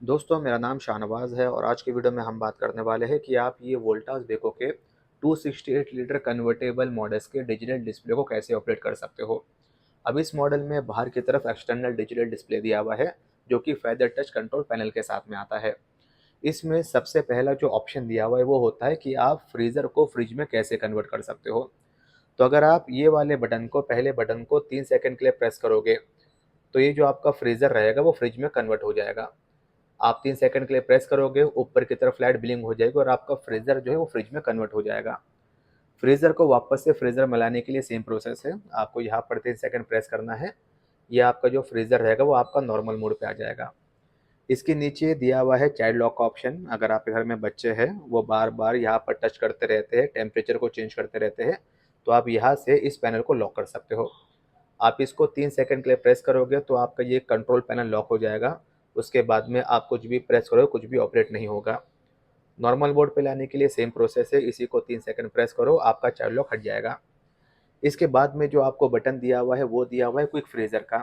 दोस्तों मेरा नाम शाहनवाज़ है और आज की वीडियो में हम बात करने वाले हैं कि आप ये वोल्टास बेको के 268 लीटर कन्वर्टेबल मॉडल्स के डिजिटल डिस्प्ले को कैसे ऑपरेट कर सकते हो। अब इस मॉडल में बाहर की तरफ एक्सटर्नल डिजिटल डिस्प्ले दिया हुआ है जो कि फेदर टच कंट्रोल पैनल के साथ में आता है। इसमें सबसे पहला जो ऑप्शन दिया हुआ है वो होता है कि आप फ्रीज़र को फ्रिज में कैसे कन्वर्ट कर सकते हो। तो अगर आप ये वाले बटन को पहले बटन को 3 सेकंड के लिए प्रेस करोगे तो ये जो आपका फ्रीज़र रहेगा वो फ्रिज में कन्वर्ट हो जाएगा। आप 3 सेकंड के लिए प्रेस करोगे, ऊपर की तरफ लाइट ब्लिंक हो जाएगी और आपका फ्रीज़र जो है वो फ्रिज में कन्वर्ट हो जाएगा। फ्रीज़र को वापस से फ्रीज़र में लाने के लिए सेम प्रोसेस है। आपको यहाँ पर 3 सेकंड प्रेस करना है। ये आपका जो फ्रीज़र रहेगा वो आपका नॉर्मल मोड पे आ जाएगा। इसके नीचे दिया हुआ है चाइल्ड लॉक का ऑप्शन। अगर आपके घर में बच्चे हैं, वो बार-बार यहाँ पर टच करते रहते हैं, टेम्परेचर को चेंज करते रहते हैं, तो आप यहाँ से इस पैनल को लॉक कर सकते हो। आप इसको 3 सेकंड के लिए प्रेस करोगे तो आपका ये कंट्रोल पैनल लॉक हो जाएगा। उसके बाद में आप कुछ भी प्रेस करोगे, कुछ भी ऑपरेट नहीं होगा। नॉर्मल मोड पे लाने के लिए सेम प्रोसेस है, इसी को 3 सेकंड प्रेस करो, आपका चाइल्ड लॉक हट जाएगा। इसके बाद में जो आपको बटन दिया हुआ है, वो दिया हुआ है क्विक फ्रीज़र का।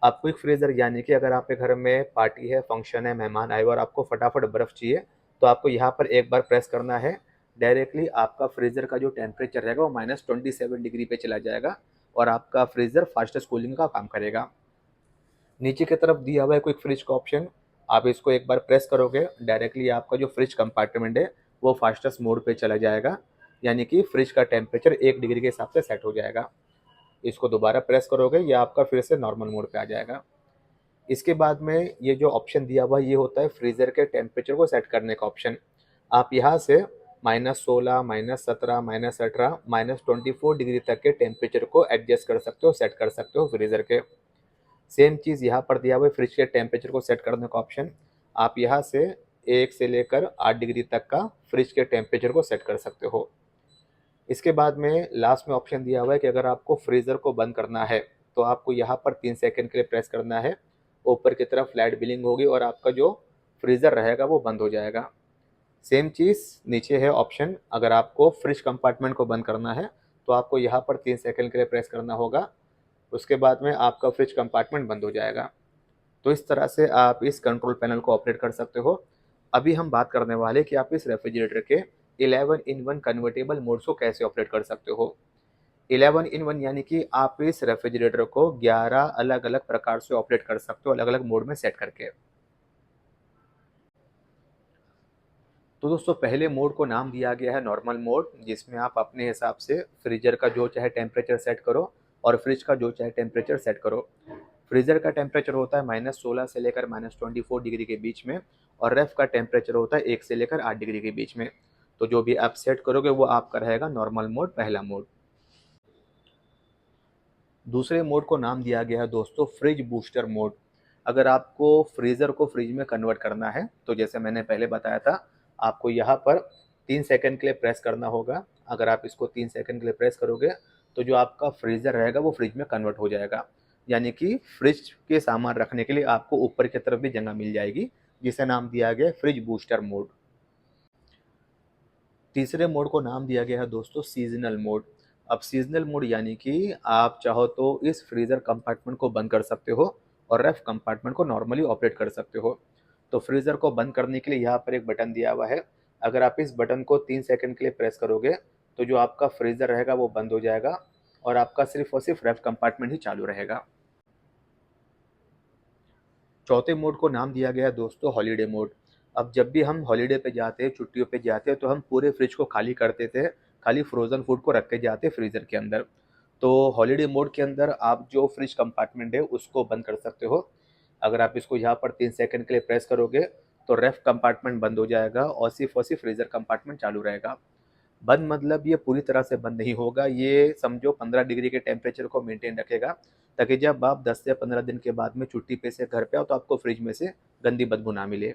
अब क्विक फ्रीज़र यानी कि अगर आपके घर में पार्टी है, फंक्शन है, मेहमान आए हुए और आपको फटाफट बर्फ़ चाहिए, तो आपको यहाँ पर एक बार प्रेस करना है। डायरेक्टली आपका फ्रीज़र का जो टेम्परेचर रहेगा वो -27 डिग्री पे चला जाएगा और आपका फ्रीज़र फास्टेस्ट कूलिंग का काम करेगा। नीचे की तरफ दिया हुआ है क्विक फ्रिज का ऑप्शन। आप इसको एक बार प्रेस करोगे, डायरेक्टली आपका जो फ्रिज कंपार्टमेंट है वो फास्टेस्ट मोड पे चला जाएगा, यानी कि फ्रिज का टेम्परेचर 1 डिग्री के हिसाब से सेट हो जाएगा। इसको दोबारा प्रेस करोगे, ये आपका फिर से नॉर्मल मोड पे आ जाएगा। इसके बाद में ये जो ऑप्शन दिया हुआ है ये होता है फ्रीज़र के टेम्परेचर को सेट करने का ऑप्शन। आप यहाँ से -16, -17, -18, -24 डिग्री तक के टेम्परेचर को एडजस्ट कर सकते हो, सेट कर सकते हो फ्रीज़र के। सेम चीज़ यहाँ पर दिया हुआ है फ्रिज के टेम्परेचर को सेट करने का ऑप्शन। आप यहाँ से 1 से लेकर 8 डिग्री तक का फ्रिज के टेम्परेचर को सेट कर सकते हो। इसके बाद में लास्ट में ऑप्शन दिया हुआ है कि अगर आपको फ्रीज़र को बंद करना है, तो आपको यहाँ पर 3 सेकंड के लिए प्रेस करना है। ऊपर की तरफ लाइट ब्लिंक होगी और आपका जो फ्रीज़र रहेगा वो बंद हो जाएगा। सेम चीज़ नीचे है ऑप्शन, अगर आपको फ्रिज कंपार्टमेंट को बंद करना है, तो आपको यहाँ पर 3 सेकंड के लिए प्रेस करना होगा। उसके बाद में आपका फ्रिज कंपार्टमेंट बंद हो जाएगा। तो इस तरह से आप इस कंट्रोल पैनल को ऑपरेट कर सकते हो। अभी हम बात करने वाले हैं कि आप इस रेफ्रिजरेटर के 11 इन 1 कन्वर्टेबल मोड्स को कैसे ऑपरेट कर सकते हो। 11 इन 1 यानी कि आप इस रेफ्रिजरेटर को 11 अलग-अलग प्रकार से ऑपरेट कर सकते हो, अलग-अलग मोड में सेट करके। तो दोस्तों पहले मोड को नाम दिया गया है नॉर्मल मोड, जिसमें आप अपने हिसाब से फ्रीजर का जो चाहे टेम्परेचर सेट करो और फ्रिज का जो चाहे टेम्परेचर सेट करो। फ्रीजर का टेम्परेचर होता है -16 से लेकर -24 डिग्री के बीच में और रेफ का टेम्परेचर होता है 1 से लेकर 8 डिग्री के बीच में। तो जो भी आप सेट करोगे वो आपका रहेगा नॉर्मल मोड, पहला मोड। दूसरे मोड को नाम दिया गया है दोस्तों फ्रिज बूस्टर मोड। अगर आपको फ्रीज़र को फ्रिज में कन्वर्ट करना है, तो जैसे मैंने पहले बताया था, आपको यहाँ पर 3 सेकंड के लिए प्रेस करना होगा। अगर आप इसको 3 सेकंड के लिए प्रेस करोगे, तो जो आपका फ्रीज़र रहेगा वो फ्रिज में कन्वर्ट हो जाएगा। यानी कि फ्रिज के सामान रखने के लिए आपको ऊपर की तरफ भी जगह मिल जाएगी, जिसे नाम दिया गया है फ्रिज बूस्टर मोड। तीसरे मोड को नाम दिया गया है दोस्तों सीज़नल मोड। अब सीज़नल मोड यानी कि आप चाहो तो इस फ्रीज़र कंपार्टमेंट को बंद कर सकते हो और रेफ कंपार्टमेंट को नॉर्मली ऑपरेट कर सकते हो। तो फ्रीज़र को बंद करने के लिए यहाँ पर एक बटन दिया हुआ है। अगर आप इस बटन को 3 सेकंड के लिए प्रेस करोगे, तो जो आपका फ्रीज़र रहेगा वो बंद हो जाएगा और आपका सिर्फ़ और सिर्फ़ रेफ कंपार्टमेंट ही चालू रहेगा। चौथे मोड को नाम दिया गया है दोस्तों हॉलिडे मोड। अब जब भी हम हॉलिडे पे जाते हैं, छुट्टियों पे जाते हैं, तो हम पूरे फ्रिज को खाली कर देते हैं, खाली फ्रोज़न फूड को रख के जाते हैं फ्रीज़र के अंदर। तो हॉलिडे मोड के अंदर आप जो फ्रिज कंपार्टमेंट है उसको बंद कर सकते हो। अगर आप इसको यहाँ पर 3 सेकंड के लिए प्रेस करोगे, तो रेफ कंपार्टमेंट बंद हो जाएगा और सिर्फ़ फ्रीज़र कंपार्टमेंट चालू रहेगा। बंद मतलब ये पूरी तरह से बंद नहीं होगा, ये समझो 15 डिग्री के टेम्परेचर को मेंटेन रखेगा, ताकि जब आप 10 से 15 दिन के बाद में छुट्टी पे से घर पे आओ तो आपको फ्रिज में से गंदी बदबू ना मिले।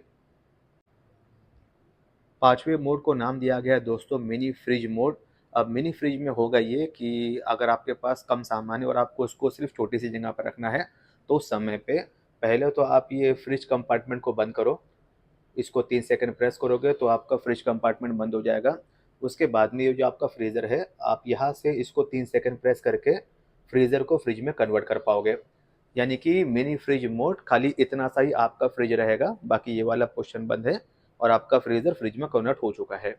पाँचवें मोड को नाम दिया गया है दोस्तों मिनी फ्रिज मोड। अब मिनी फ्रिज में होगा ये कि अगर आपके पास कम सामान है और आपको उसको सिर्फ छोटी सी जगह पर रखना है, तो उस समय पे पहले तो आप ये फ्रिज कंपार्टमेंट को बंद करो। इसको 3 सेकंड प्रेस करोगे तो आपका फ्रिज कंपार्टमेंट बंद हो जाएगा। उसके बाद में ये जो आपका फ्रीज़र है, आप यहाँ से इसको 3 सेकंड प्रेस करके फ्रीज़र को फ्रिज में कन्वर्ट कर पाओगे। यानी कि मिनी फ्रिज मोड, खाली इतना सा ही आपका फ्रिज रहेगा, बाकी ये वाला पोर्शन बंद है और आपका फ्रीज़र फ्रिज में कन्वर्ट हो चुका है।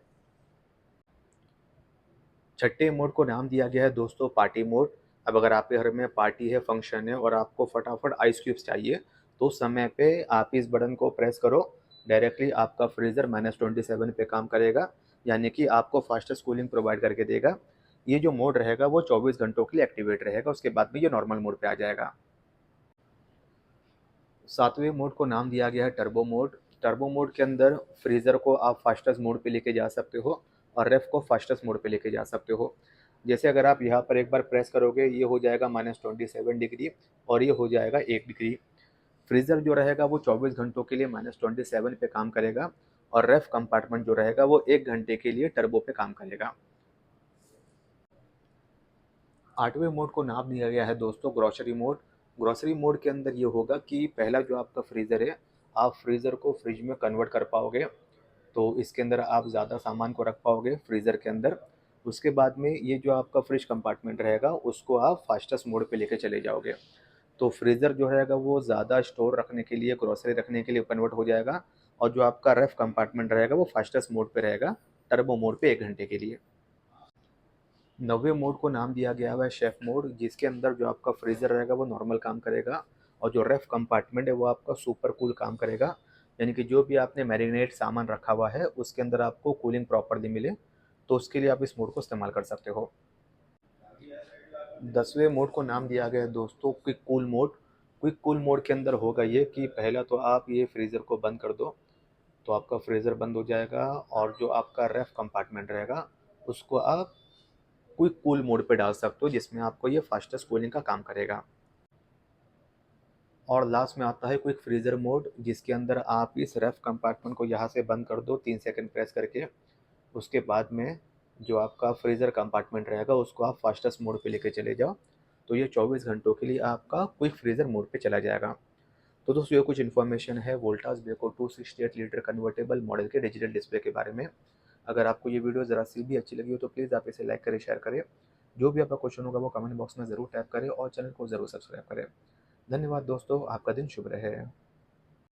छठे मोड को नाम दिया गया है दोस्तों पार्टी मोड। अब अगर आपके घर में पार्टी है, फंक्शन है और आपको फटाफट आइस क्यूब्स चाहिए, तो उस समय पे आप इस बटन को प्रेस करो, डायरेक्टली आपका फ्रीज़र -27 पे काम करेगा, यानी कि आपको फास्टेस्ट कूलिंग प्रोवाइड करके देगा। ये जो मोड रहेगा वो 24 घंटों के लिए एक्टिवेट रहेगा, उसके बाद में ये नॉर्मल मोड पे आ जाएगा। सातवें मोड को नाम दिया गया है टर्बो मोड। टर्बो मोड के अंदर फ्रीज़र को आप फास्टेस्ट मोड पे लेके जा सकते हो और रेफ को फास्टेस्ट मोड पे लेके जा सकते हो। जैसे अगर आप यहाँ पर एक बार प्रेस करोगे, ये हो जाएगा -27 डिग्री और ये हो जाएगा 1 डिग्री। फ्रीज़र जो रहेगा वो 24 घंटों के लिए -27 पे काम करेगा और रेफ कंपार्टमेंट जो रहेगा वो 1 घंटे के लिए टर्बो पे काम करेगा। आठवें मोड को नाम दिया गया है दोस्तों ग्रोसरी मोड। ग्रोसरी मोड के अंदर ये होगा कि पहला जो आपका फ्रीज़र है, आप फ्रीज़र को फ्रिज में कन्वर्ट कर पाओगे, तो इसके अंदर आप ज़्यादा सामान को रख पाओगे फ्रीज़र के अंदर। उसके बाद में ये जो आपका फ्रिज कंपार्टमेंट रहेगा, उसको आप फास्टेस्ट मोड पे लेके चले जाओगे। तो फ्रीज़र जो रहेगा वो ज़्यादा स्टोर रखने के लिए, ग्रोसरी रखने के लिए कन्वर्ट हो जाएगा और जो आपका रेफ कंपार्टमेंट रहेगा वो फास्टेस्ट मोड पे रहेगा, टर्बो मोड पे 1 घंटे के लिए। 9वें मोड को नाम दिया गया हुआ है शेफ़ मोड, जिसके अंदर जो आपका फ्रीज़र रहेगा वो नॉर्मल काम करेगा और जो रेफ़ कंपार्टमेंट है वो आपका सुपर कूल काम करेगा। यानी कि जो भी आपने मैरिनेट सामान रखा हुआ है उसके अंदर आपको कूलिंग प्रॉपर्ली मिले, तो उसके लिए आप इस मोड को इस्तेमाल कर सकते हो। 10वें मोड को नाम दिया गया है दोस्तों quick cool mode. Quick cool mode के अंदर होगा ये कि पहला तो आप ये फ्रीज़र को बंद कर दो, तो आपका फ्रीज़र बंद हो जाएगा और जो आपका रेफ़ कंपार्टमेंट रहेगा उसको आप क्विक कूल मोड पे डाल सकते हो, जिसमें आपको ये फास्टेस्ट कूलिंग का काम करेगा। और लास्ट में आता है क्विक फ्रीज़र मोड, जिसके अंदर आप इस रेफ कंपार्टमेंट को यहाँ से बंद कर दो 3 सेकंड प्रेस करके। उसके बाद में जो आपका फ्रीज़र कंपार्टमेंट रहेगा उसको आप फास्टेस्ट मोड पे लेके चले जाओ, तो ये 24 घंटों के लिए आपका क्विक फ्रीज़र मोड पे चला जाएगा। तो दोस्तों ये कुछ इन्फॉर्मेशन है Voltas Beko 268 litre convertible model के डिजिटल डिस्प्ले के बारे में। अगर आपको ये वीडियो ज़रा सी भी अच्छी लगी हो तो प्लीज़ आप इसे लाइक करें, शेयर करें। जो भी आपका क्वेश्चन होगा वो कमेंट बॉक्स में ज़रूर टाइप करें और चैनल को ज़रूर सब्सक्राइब करें। धन्यवाद दोस्तों, आपका दिन शुभ रहे।